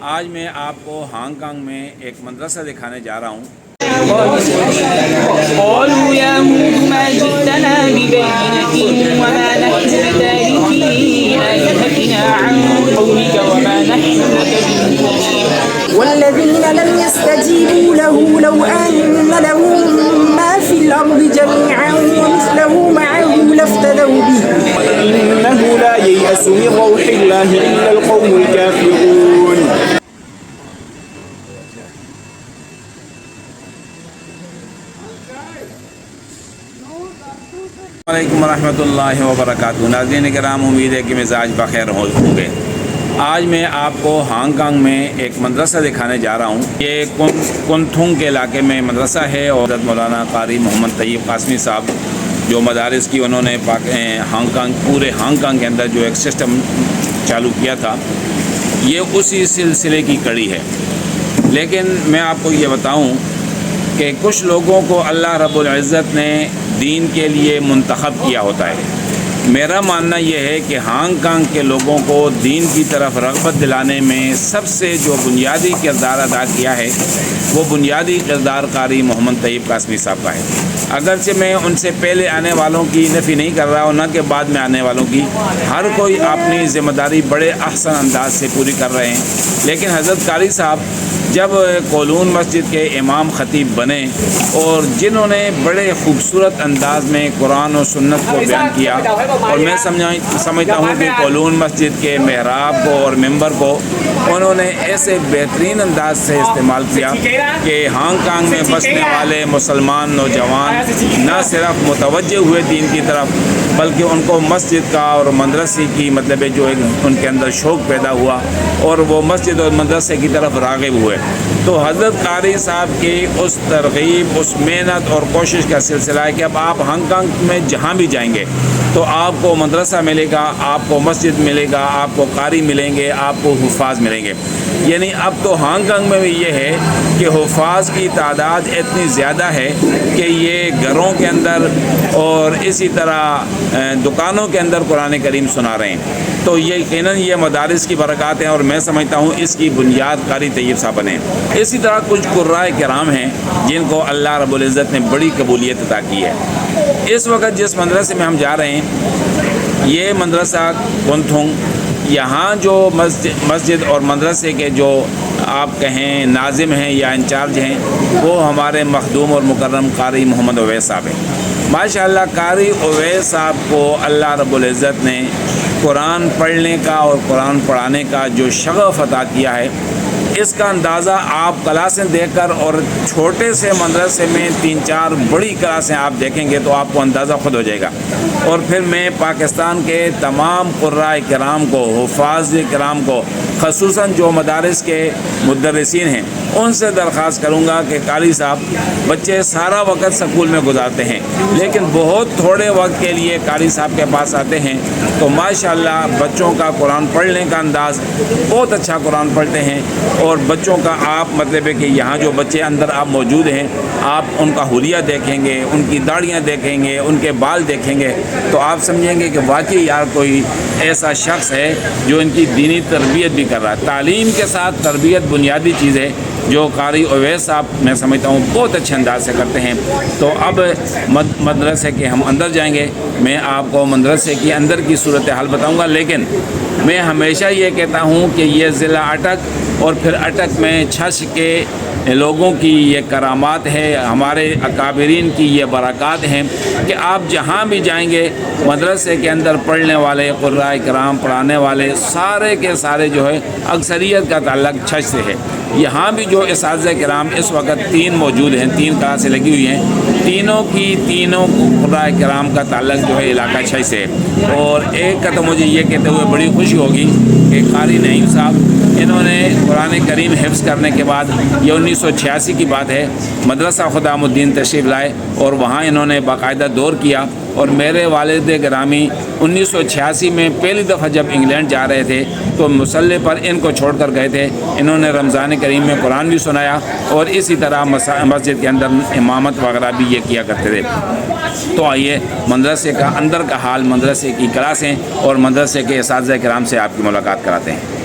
آج میں آپ کو ہانگ کانگ میں ایک مدرسہ دکھانے جا رہا ہوں۔ قالوا يا هود ما جئتنا ببينة وما نحن بتاركي آلهتنا عن قولك وما نحن لك بمؤمنين والذين لم يستجيبوا له لو أن لهم ما في الأرض جميعا ومثله معه لافتدوا به إنه لا ييأس من روح الله إلا القوم الكافرون۔ علیکم ورحمۃ اللہ وبرکاتہ۔ ناظرین کرام، امید ہے کہ مزاج بخیر ہوں گے۔ آج میں آپ کو ہانگ کانگ میں ایک مدرسہ دکھانے جا رہا ہوں۔ یہ کنتھونگ کے علاقے میں مدرسہ ہے، اور حضرت مولانا قاری محمد طیب قاسمی صاحب جو مدارس کی انہوں نے پورے ہانگ کانگ کے اندر جو ایک سسٹم چالو کیا تھا، یہ اسی سلسلے کی کڑی ہے۔ لیکن میں آپ کو یہ بتاؤں کہ کچھ لوگوں کو اللہ رب العزت نے دین کے لیے منتخب کیا ہوتا ہے۔ میرا ماننا یہ ہے کہ ہانگ کانگ کے لوگوں کو دین کی طرف رغبت دلانے میں سب سے جو بنیادی کردار ادا کیا ہے، وہ بنیادی کردار قاری محمد طیب قاسمی صاحب کا ہے۔ اگرچہ میں ان سے پہلے آنے والوں کی نفی نہیں کر رہا ہوں، نہ کہ بعد میں آنے والوں کی، ہر کوئی اپنی ذمہ داری بڑے احسن انداز سے پوری کر رہے ہیں۔ لیکن حضرت قاری صاحب جب کولون مسجد کے امام خطیب بنے، اور جنہوں نے بڑے خوبصورت انداز میں قرآن و سنت کو بیان کیا، اور میں سمجھتا ہوں کہ کولون مسجد کے محراب کو اور ممبر کو انہوں نے ایسے بہترین انداز سے استعمال کیا کہ ہانگ کانگ میں بسنے والے مسلمان نوجوان نہ صرف متوجہ ہوئے دین کی طرف، بلکہ ان کو مسجد کا اور مدرسے کی مطلب جو ایک ان کے اندر شوق پیدا ہوا، اور وہ مسجد اور مدرسے کی طرف راغب ہوئے۔ تو حضرت قاری صاحب کی اس ترغیب، اس محنت اور کوشش کا سلسلہ ہے کہ اب آپ ہانگ کانگ میں جہاں بھی جائیں گے تو آپ کو مدرسہ ملے گا، آپ کو مسجد ملے گا، آپ کو قاری ملیں گے، آپ کو حفاظ ملیں گے۔ یعنی اب تو ہانگ کانگ میں بھی یہ ہے کہ حفاظ کی تعداد اتنی زیادہ ہے کہ یہ گھروں کے اندر اور اسی طرح دکانوں کے اندر قرآن کریم سنا رہے ہیں۔ تو یہ یقیناً یہ مدارس کی برکات ہیں، اور میں سمجھتا ہوں اس کی بنیاد قاری طیب صاحب بنے۔ اسی طرح کچھ قرائے کرام ہیں جن کو اللہ رب العزت نے بڑی قبولیت عطا کی ہے۔ اس وقت جس مدرسے میں ہم جا رہے ہیں، یہ مدرسہ کنتھونگ، یہاں جو مسجد اور مدرسے کے جو آپ کہیں ناظم ہیں یا انچارج ہیں، وہ ہمارے مخدوم اور مکرم قاری محمد اویس صاحب ہیں۔ ماشاءاللہ قاری اویس صاحب کو اللہ رب العزت نے قرآن پڑھنے کا اور قرآن پڑھانے کا جو شغف عطا کیا ہے، اس کا اندازہ آپ کلاسیں دیکھ کر، اور چھوٹے سے مدرسے میں 3-4 بڑی کلاسیں آپ دیکھیں گے تو آپ کو اندازہ خود ہو جائے گا۔ اور پھر میں پاکستان کے تمام قرائے کرام کو، حفاظ کرام کو، خصوصاً جو مدارس کے مدرسین ہیں، ان سے درخواست کروں گا کہ قاری صاحب، بچے سارا وقت سکول میں گزارتے ہیں، لیکن بہت تھوڑے وقت کے لیے قاری صاحب کے پاس آتے ہیں، تو ماشاءاللہ بچوں کا قرآن پڑھنے کا انداز بہت اچھا قرآن پڑھتے ہیں۔ اور بچوں کا آپ مطلب ہے کہ یہاں جو بچے اندر آپ موجود ہیں، آپ ان کا حلیہ دیکھیں گے، ان کی داڑیاں دیکھیں گے، ان کے بال دیکھیں گے، تو آپ سمجھیں گے کہ واقعی یار کوئی ایسا شخص ہے جو ان کی دینی تربیت بھی کر رہا ہے۔ تعلیم کے ساتھ تربیت بنیادی چیز ہے، جو قاری اویس صاحب میں سمجھتا ہوں بہت اچھے انداز سے کرتے ہیں۔ تو اب مدرسے کے ہم اندر جائیں گے، میں آپ کو مدرسے کی اندر کی صورتحال بتاؤں گا۔ لیکن میں ہمیشہ یہ کہتا ہوں کہ یہ ضلع اٹک اور پھر اٹک میں چھچ کے لوگوں کی یہ کرامات ہے، ہمارے اکابرین کی یہ برکات ہیں کہ آپ جہاں بھی جائیں گے، مدرسے کے اندر پڑھنے والے قرائے کرام پڑھانے والے سارے کے سارے جو ہے اکثریت کا تعلق چھچ سے ہے۔ یہاں بھی جو اساتذہ کرام اس وقت 3 موجود ہیں، 3 کلاسیں لگی ہوئی ہیں، تینوں قرائے کرام کا تعلق جو ہے علاقہ چھچ سے ہے۔ اور ایک کا تو مجھے یہ کہتے ہوئے بڑی خوشی ہوگی کہ قاری نعیم صاحب، انہوں نے قرآن کریم حفظ کرنے کے بعد، یہ 1986 کی بات ہے، مدرسہ خدام الدین تشریف لائے، اور وہاں انہوں نے باقاعدہ دور کیا۔ اور میرے والد گرامی 1986 میں پہلی دفعہ جب انگلینڈ جا رہے تھے تو مصلی پر ان کو چھوڑ کر گئے تھے۔ انہوں نے رمضان کریم میں قرآن بھی سنایا، اور اسی طرح مسجد کے اندر امامت وغیرہ بھی یہ کیا کرتے تھے۔ تو آئیے مدرسے کا اندر کا حال، مدرسے کی کلاسیں اور مدرسے کے اساتذہ کرام سے آپ کی ملاقات کراتے ہیں۔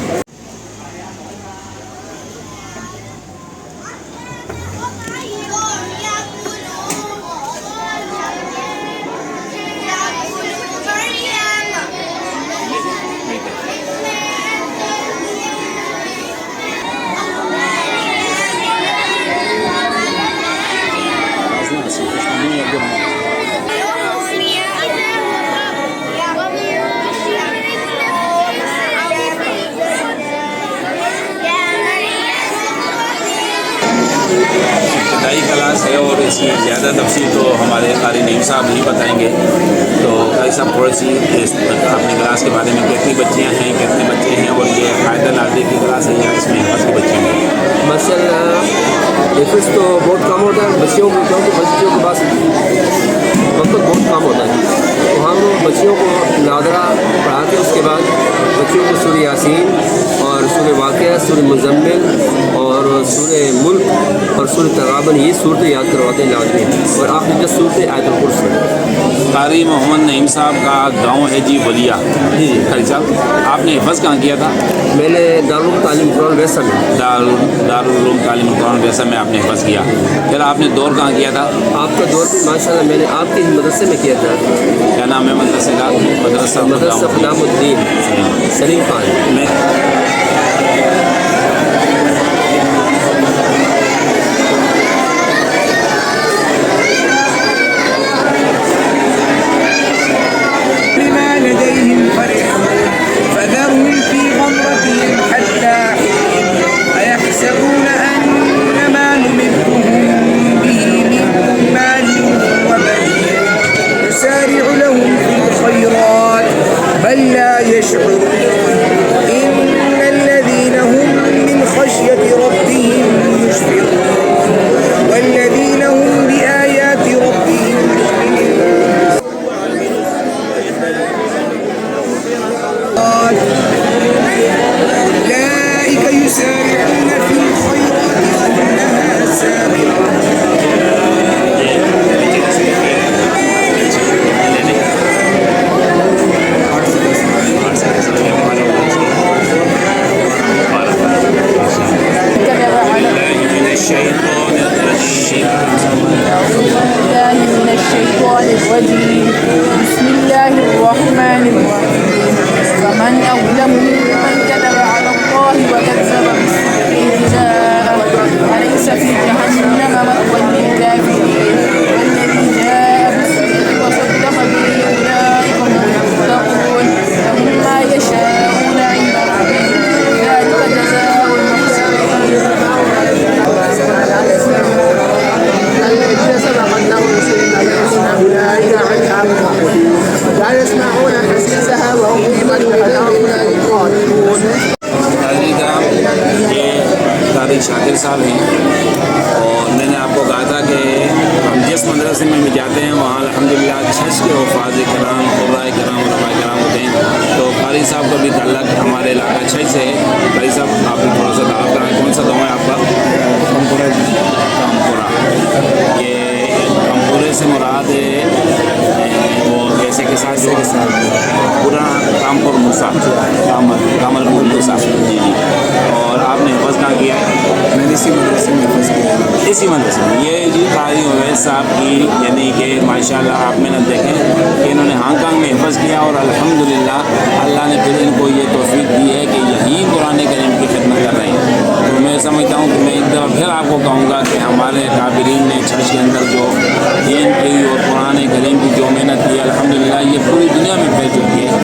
ابتدائی کلاس ہے اور اس کی زیادہ تفصیل تو ہمارے قاری نعیم صاحب ہی بتائیں گے. تو قاری صاحب تھوڑی سی اپنی کلاس کے بارے میں کتنی بچیاں ہیں, کتنے بچے ہیں, اور یہ قاعدہ نافذ کی کلاس ہے یا اس میں حفظ کے بچے ہیں؟ ماشاءاللہ حفظ تو بہت کم ہوتا ہے بچیوں کو, کیونکہ بچیوں کے پاس وقت بہت کم ہوتا ہے. تو ہم بچیوں کو نادرہ پڑھاتے ہیں. اس کے بعد بچیوں کو سورہ یاسین اور سورہ واقعہ, سورہ مزمل اور سورہ ملک اور سورہ تغابن, یہ صورتیں یاد کرواتے ہیں لازمی. اور آخری جو صورت آیت الکرسی. قاری محمد نعیم صاحب کا گاؤں ہے جی ولیہ. جی قاری صاحب آپ نے حفظ کہاں کیا تھا؟ میں نے دارالعلوم تعلیم قرآن ویسا میں. دارالعلوم تعلیم قرآن ویسا میں آپ نے حفظ کیا. پھر آپ نے دور کہاں کیا تھا؟ آپ کا دور بھی ماشاءاللہ میں نے آپ کے ہی مدرسے میں کیا تھا. کیا نام ہے مدرسے کا؟ مدرسہ خدام الدین سلیم خان. میں بما لديهم فرحون فذرهم في غمرتهم حتى حين أيحسبون أن ما نمدهم به من مال وبنين نسارع لهم في الخيرات بل لا يشعرون إن الذين هم من خشية ربهم مشفقون والذين هم بآيات ربهم أولئك يسارعون في الخيرات وإنها سابقة. بسم الله الرحمن الرحيم. فمن أظلم ممن كذب على الله وكذب بالصدق إذ جاءه أليس في جهنم مثوى للكافرين والذي جاء بالصدق وصدق به أولئك هم المتقون لهم ما يشاءون عند ربهم ذلك جزاء المحسنين. الذين سبقت لهم رسلنا أولئك عنها مغفرون لا يسمعون حسيسها وهم بمن یہ قاری شاکر صاحب ہیں اور میں نے آپ کو کہا تھا کہ ہم جس مدرسے میں بھی جاتے ہیں وہاں الحمدللہ چھش کے حفاظ کرام قرائے کرام علماء کرام ہوتے ہیں. تو قاری صاحب کا بھی تعلق ہمارے علاقہ چھش سے ہے. قاری صاحب آپ نے تھوڑا سا تعارف کرائیں, کون سا گاؤں ہے آپ کا؟ کامپورہ. کامپورہ. یہ کامپورے سے مراد وہ کیسے کے ساتھ پورا کامپور موسیٰ کامل پور موسیٰ. جی جی. اور آپ نے حفظ کہاں کیا ہے؟ میں نے اسی مدرسے میں حفظ کیا. اسی مدرسے میں. یہ جی قاری اویس صاحب کی یعنی کہ ماشاءاللہ آپ محنت دیکھیں کہ انہوں نے ہانگ کانگ میں حفظ کیا اور الحمدللہ اللہ نے پھر ان کو یہ توفیق دی ہے کہ یہی قرآن کریم کی خدمت کر رہے ہیں. تو میں سمجھتا ہوں کہ میں ایک دفعہ پھر آپ کو کہوں گا کہ ہمارے کابرین نے چھش کے اندر جو دین کی اور قرآن کریم کی جو محنت کی الحمدللہ یہ پوری دنیا میں پھیل چکی ہے.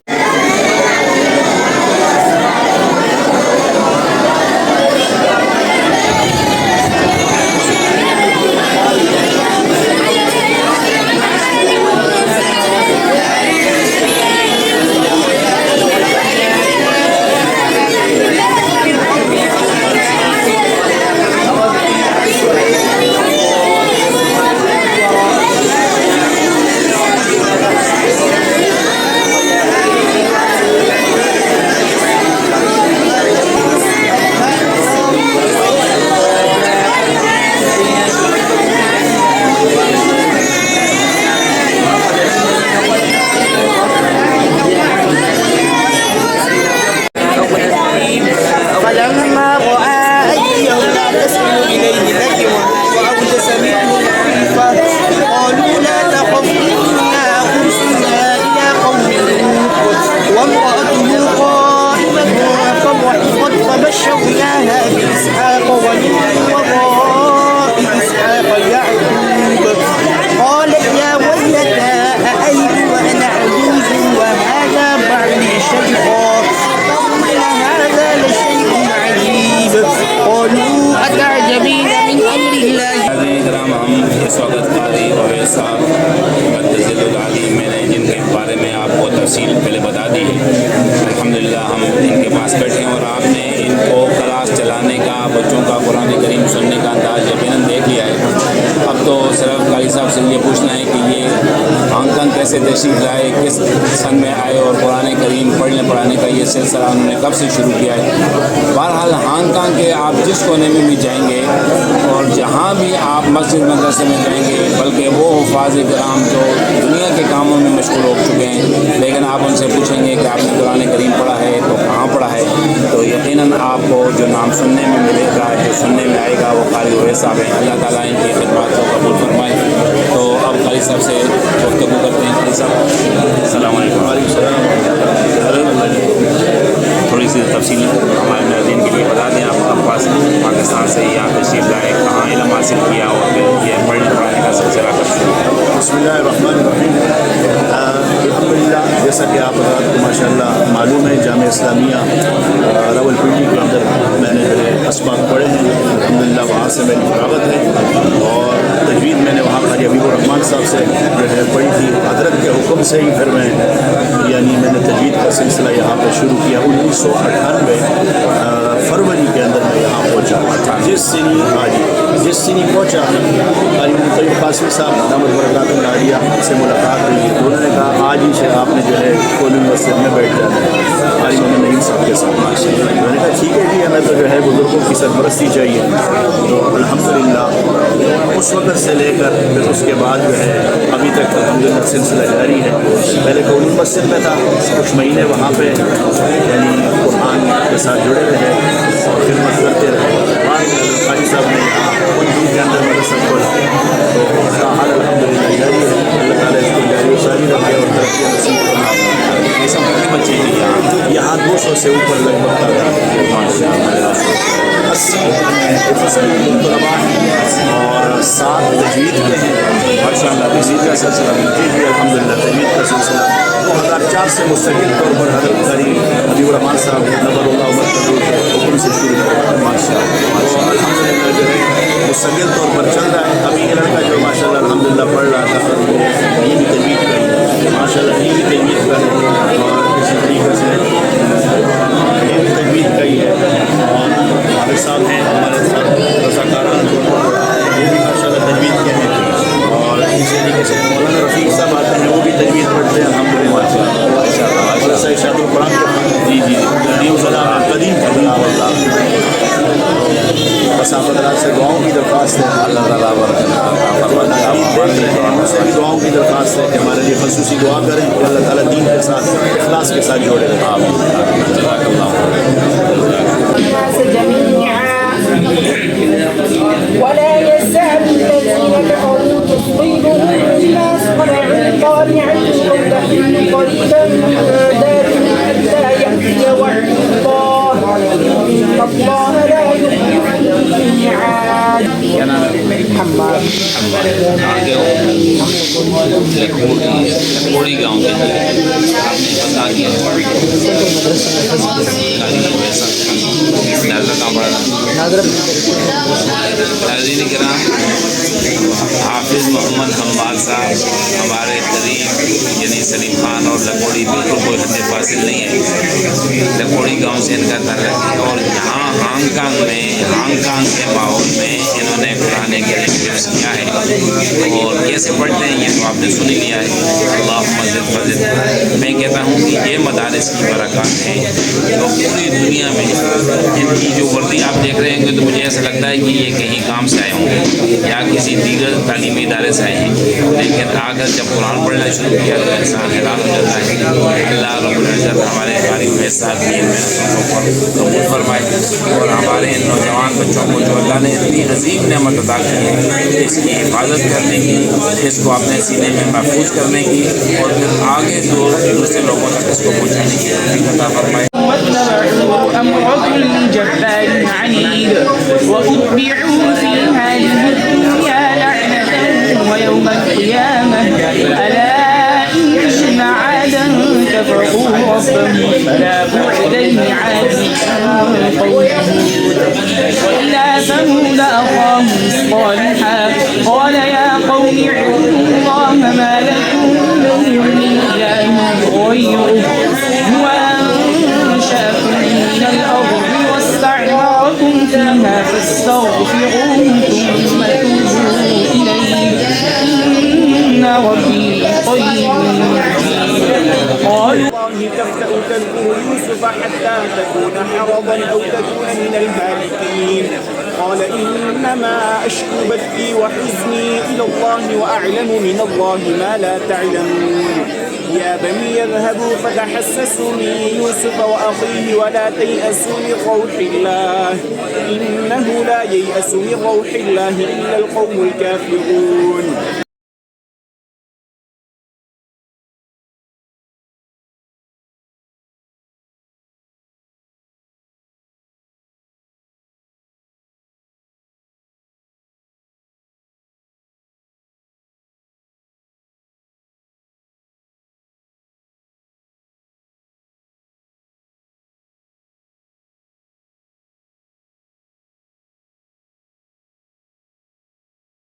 بچوں کا قرآن کریم سننے کا انداز یقیناً دیکھ لیا ہے. اب تو صرف قاری صاحب سے یہ پوچھنا ہے کہ یہ ہانگ کانگ کیسے تشریف لائے, کس سن میں آئے, اور قرآن کریم پڑھنے پڑھانے کا یہ سلسلہ انہوں نے کب سے شروع کیا ہے. بہرحال ہانگ کانگ کے آپ جس کونے میں بھی جائیں گے اور جہاں بھی آپ مسجد مدرسے میں جائیں گے, بلکہ وہ حفاظ کرام جو دنیا کے کاموں میں مشغول ہو چکے ہیں, لیکن آپ ان سے پوچھیں گے کہ آپ نے قرآن کریم پڑھا ہے تو کہاں پڑھا ہے, تو یقیناً آپ کو جو نام سننے میں ملے گا, جو سننے میں آئے گا, وہ قاری اویس صاحب ہیں. اللہ تعالیٰ ان کی خدمات کو قبول فرمائے. تو اب قاری صاحب سے گفتگو کرتے ہیں. قاری صاحب السلام علیکم. تھوڑی سی تفصیل ہمارے ناظرین کے لیے بتا دیں. آپ کا پاس پاکستان سے یہاں تشریف لائے, کہاں علم حاصل کیا اور پھر یہ پڑھنے پڑھانے کا سلسلہ کب شروع کیا؟ بسم اللہ الرحمن الرحیم. الحمدللہ, جیسا کہ آپ حضرات کو ماشاء اللہ معلوم ہے, جامعہ اسلامیہ راول پنڈی کے اندر میں نے اسباق پڑھے ہیں. الحمدللہ وہاں سے میری فراغت ہے, اور تجوید میں نے وہاں قاری حبیب الرحمان صاحب سے جو ہے پڑھی تھی. حضرت کے حکم سے ہی پھر میں نے تجوید کا سلسلہ یہاں پہ شروع کیا. 1998 فروری کے اندر میں یہاں پہنچا. جس سنی پہنچا قاری طیب قاسمی صاحب دامت برکاتہ العالیہ سے ملاقات ہوئی. انہوں نے کہا آج ہی سے آپ نے جو ہے کولن مسجد میں بیٹھ جانا ہے قاری محمد نعیم صاحب کے ساتھ. میں نے کہا ٹھیک ہے جی, ہمیں تو جو ہے بزرگوں کی سرپرستی چاہیے. تو الحمدللہ اس وقت سے لے کر پھر اس کے بعد جو ہے ابھی تک الحمدللہ سلسلہ جاری ہے. پہلے کولن مسجد میں تھا, کچھ مہینے وہاں پہ یعنی قرآن کے ساتھ جڑے رہے اور خدمت کرتے رہے. قاری صاحب نے ان کے اندر مدرسہ کھولا, تو اس کا حال الحمدللہ جاری ہے. اللہ تعالیٰ اس کو جاری و ساری رکھے اور ترقی نصیب فرمائے. یہ سب کتنے بچے ہیں یہاں 200 سے اوپر لگ بھگ تعداد ہے. 80 طلباء ہیں اور 7 تجوید کے ہیں. ماشاء اللہ. تجوید کا سلسلہ جی الحمدللہ تجوید کا سلسلہ 2004 سے مستقل طور پر حضرت قاری حبیب الرحمان صاحب نظر اللہ عمر کے حکم سے شروع کیا. ماشاء اللہ الحمدللہ جو ہے مستقل طور پر چل رہا ہے. ابھی یہ لڑکا جو ماشاء اللہ الحمدللہ پڑھ رہا تھا, یہ بھی تجوید کا ہی ہے. ماشاء اللہ یہ بھی تجوید کا ہے, اور اسی طریقے سے یہ بھی تجوید کا ہی ہے. اور حافظ صاحب ہیں ہمارے ساتھ رضاکاران, وہ بھی ماشاء اللہ تجوید کے ہیں. اور اسی طریقے سے مولانا رفیق صاحب آتے ہیں, وہ بھی تجوید پڑھتے ہیں الحمدللہ. مدرسہ ارشاد القرآن کے جی قدیم بس آپ حضرات سے دعاؤں کی درخواست ہے. اللہ تعالیٰ سے بھی دعاؤں کی درخواست ہے کہ ہمارے لیے خصوصی دعا کریں کہ اللہ تعالیٰ دین کے ساتھ اخلاص کے ساتھ جوڑے رہے. ولا يزال الذين كفروا تصيبهم بما صنعوا قارعة أو تحل قريبا من دارهم حتى يأتي وعد الله إن الله لا يخلف الميعاد. حماد لکھوڑی گاؤں کے آپ نے بتا دیا ناظرین کرام. حافظ محمد حماد صاحب ہمارے قریب یعنی سلیم خان اور لکھوڑی بالکل کوئی حد فاصل نہیں ہے. لکھوڑی گاؤں سے ان کا تعلق ہے, اور یہاں ہانگ کانگ کے ماحول میں انہوں نے قرآن کریم حفظ کیا ہے. اور کیسے پڑھتے ہیں یہ تو آپ نے سن ہی لیا ہے. اللہ مزید فضل. میں کہتا ہوں کہ یہ مدارس کی برکات ہے جو پوری دنیا میں ان کی جو وردی آپ دیکھ رہے ہیں, تو مجھے ایسا لگتا ہے کہ یہ کہیں کام سے آئے ہوں گے یا کسی دیگر تعلیمی ادارے سے آئے ہیں, لیکن اگر جب قرآن پڑھنا شروع کیا تو انسان حیران ہو جاتا ہے. اللہ رب العزت ہمارے قاری اویس صاحب کی ان محنتوں کو قبول فرمائے, اور ہمارے ان نوجوان بچوں کو جو اللہ نے اتنی عظیم نعمت عطا کی ہے اس کی حفاظت کرنے کی, اس کو اپنے سینے میں محفوظ کرنے کی, اور پھر آگے دوسرے لوگوں تک اس کو پہنچانے کی توفیق عطا فرمائے. واتبعوا أمر كل جبار عنيد وأتبعوا في هذه الدنيا لعنة ويوم القيامة ألا إن عادا كفروا ربهم فلا بعدا لعاد قوم هود. وإلى ثمود أخاهم صالحا قال يا قوم اعبدوا الله ما لكم من إله غيره هو أنشأكم من الأرض واستعمركم فيها فاستغفروه ثم توبوا إليه إن ربي قريب قالوا الله تفتأ تذكر يوسف حتى تكون حرضا أو تكون من الهالكين قال إنما أشكو بثي وحزني إلى الله وأعلم من الله ما لا تعلمون يا بني اذهبوا فتحسسوا من يوسف وأخيه ولا تيأسوا من روح الله إنه لا ييأس من روح الله إلا القوم الكافرون